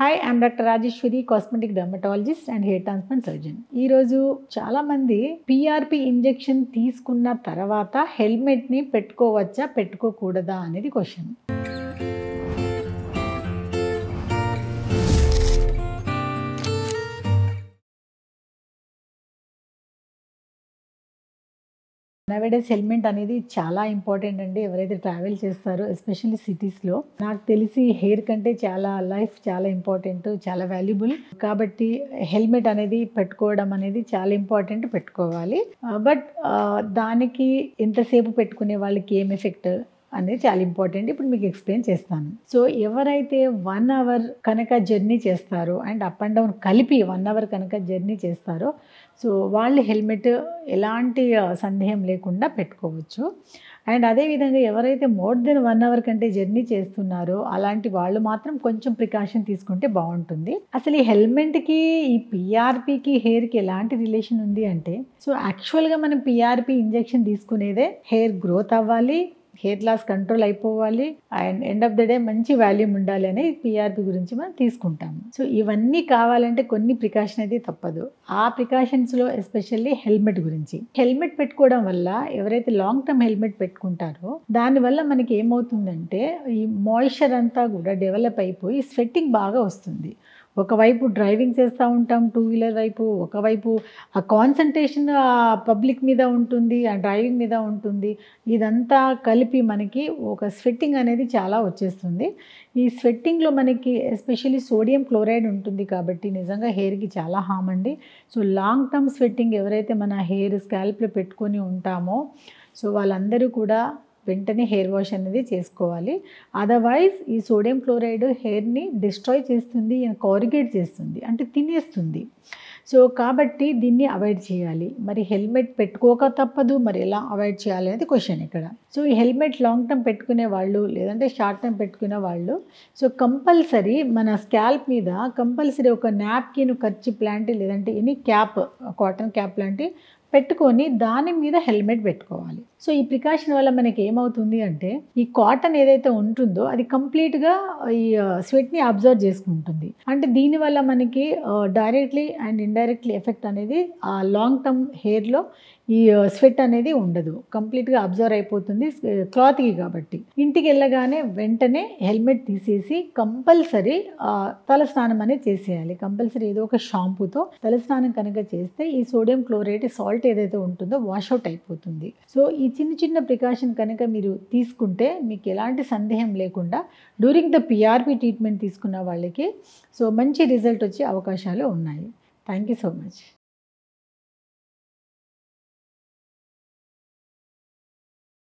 Hi, I'm doctor Rajeshwari, cosmetic dermatologist and hair transplant surgeon. ఈరోజు చాలామంది PRP injection తీసుకున్న తర్వాత హెల్మెట్ని పెట్టుకోవచ్చా పెట్టుకోకూడదా అనేది క్వశ్చన్. నవేడేస్ హెల్మెట్ అనేది చాలా ఇంపార్టెంట్ అండి. ఎవరైతే ట్రావెల్ చేస్తారో ఎస్పెషల్లీ సిటీస్లో, నాకు తెలిసి హెయిర్ కంటే లైఫ్ చాలా ఇంపార్టెంట్, చాలా వాల్యుబుల్. కాబట్టి హెల్మెట్ అనేది పెట్టుకోవడం అనేది చాలా ఇంపార్టెంట్, పెట్టుకోవాలి. బట్ దానికి ఎంతసేపు పెట్టుకునే వాళ్ళకి ఏం ఎఫెక్ట్ అనేది చాలా ఇంపార్టెంట్. ఇప్పుడు మీకు ఎక్స్ప్లెయిన్ చేస్తాను. సో ఎవరైతే 1 అవర్ కనుక జర్నీ చేస్తారో అండ్ అప్ అండ్ డౌన్ కలిపి 1 అవర్ కనుక జర్నీ చేస్తారో, సో వాళ్ళు హెల్మెట్ ఎలాంటి సందేహం లేకుండా పెట్టుకోవచ్చు. అండ్ అదేవిధంగా ఎవరైతే మోర్ దెన్ 1 అవర్ కంటే జర్నీ చేస్తున్నారో అలాంటి వాళ్ళు మాత్రం కొంచెం ప్రికాషన్ తీసుకుంటే బాగుంటుంది. అసలు ఈ హెల్మెట్కి, ఈ పిఆర్పికి, హెయిర్కి ఎలాంటి రిలేషన్ ఉంది అంటే, సో యాక్చువల్గా మనం పిఆర్పి ఇంజెక్షన్ తీసుకునేదే హెయిర్ గ్రోత్ అవ్వాలి, హెయిర్ లాస్ కంట్రోల్ అయిపోవాలి, and end of the day మంచి వాల్యూమ్ ఉండాలి అని పిఆర్పి గురించి మనం తీసుకుంటాము. సో ఇవన్నీ కావాలంటే కొన్ని ప్రికాషన్ అయితే తప్పదు. ఆ ప్రికాషన్స్లో ఎస్పెషల్లీ హెల్మెట్ గురించి. హెల్మెట్ పెట్టుకోవడం వల్ల, ఎవరైతే లాంగ్ టర్మ్ హెల్మెట్ పెట్టుకుంటారో దానివల్ల మనకి ఏమవుతుందంటే, ఈ మాయిశ్చర్ అంతా కూడా డెవలప్ అయిపోయి స్వెట్టింగ్ బాగా వస్తుంది. ఒకవైపు డ్రైవింగ్ చేస్తూ ఉంటాం, 2 వీలర్ వైపు, ఒకవైపు ఆ కాన్సన్ట్రేషన్ పబ్లిక్ మీద ఉంటుంది, ఆ డ్రైవింగ్ మీద ఉంటుంది. ఇదంతా కలిపి మనకి ఒక స్వెట్టింగ్ అనేది చాలా వచ్చేస్తుంది. ఈ స్వెట్టింగ్లో మనకి ఎస్పెషల్లీ సోడియం క్లోరైడ్ ఉంటుంది కాబట్టి నిజంగా హెయిర్కి చాలా హామ్ అండి. సో లాంగ్ టర్మ్ స్వెట్టింగ్ ఎవరైతే మన హెయిర్ స్కాల్ప్లో పెట్టుకొని ఉంటామో, సో వాళ్ళందరూ కూడా వెంటనే హెయిర్ వాష్ అనేది చేసుకోవాలి. అదర్వైజ్ ఈ సోడియం క్లోరైడ్ హెయిర్ని డిస్ట్రాయ్ చేస్తుంది, కారిగేట్ చేస్తుంది, అంటే తినేస్తుంది. సో కాబట్టి దీన్ని అవాయిడ్ చేయాలి. మరి హెల్మెట్ పెట్టుకోక తప్పదు, మరి ఎలా అవాయిడ్ చేయాలి అనేది క్వశ్చన్ ఇక్కడ. సో ఈ హెల్మెట్ లాంగ్ టర్మ్ పెట్టుకునే వాళ్ళు, లేదంటే షార్ట్ టర్మ్ పెట్టుకునే వాళ్ళు, సో కంపల్సరీ మన స్కాల్ప్ మీద కంపల్సరీ ఒక నాప్కిన్, కర్చీఫ్ లాంటి, లేదంటే ఎనీ క్యాప్, కాటన్ క్యాప్ లాంటి పెట్టుకొని దాని మీద హెల్మెట్ పెట్టుకోవాలి. సో ఈ ప్రికాషన్ వల్ల మనకి ఏమవుతుంది అంటే, ఈ కాటన్ ఏదైతే ఉంటుందో అది కంప్లీట్గా ఈ స్వెట్ని అబ్జర్వ్ చేసుకుంటుంది. అంటే దీనివల్ల మనకి డైరెక్ట్లీ అండ్ ఇండైరెక్ట్లీ ఎఫెక్ట్ అనేది ఆ లాంగ్ టర్మ్ హెయిర్లో ఈ స్వెట్ అనేది ఉండదు, కంప్లీట్గా అబ్జర్వ్ అయిపోతుంది క్లాత్కి. కాబట్టి ఇంటికి వెళ్ళగానే వెంటనే హెల్మెట్ తీసేసి కంపల్సరీ తలస్నానం అనేది చేసేయాలి. కంపల్సరీ ఏదో ఒక షాంపూతో తలస్నానం కనుక చేస్తే ఈ సోడియం క్లోరైడ్ సాల్ట్ ఏదైతే ఉంటుందో వాష్అవుట్ అయిపోతుంది. సో ఈ చిన్న చిన్న ప్రికాషన్ కనుక మీరు తీసుకుంటే మీకు ఎలాంటి సందేహం లేకుండా డ్యూరింగ్ ద పిఆర్పి ట్రీట్మెంట్ తీసుకున్న వాళ్ళకి సో మంచి రిజల్ట్ వచ్చే అవకాశాలు ఉన్నాయి. Thank you so much.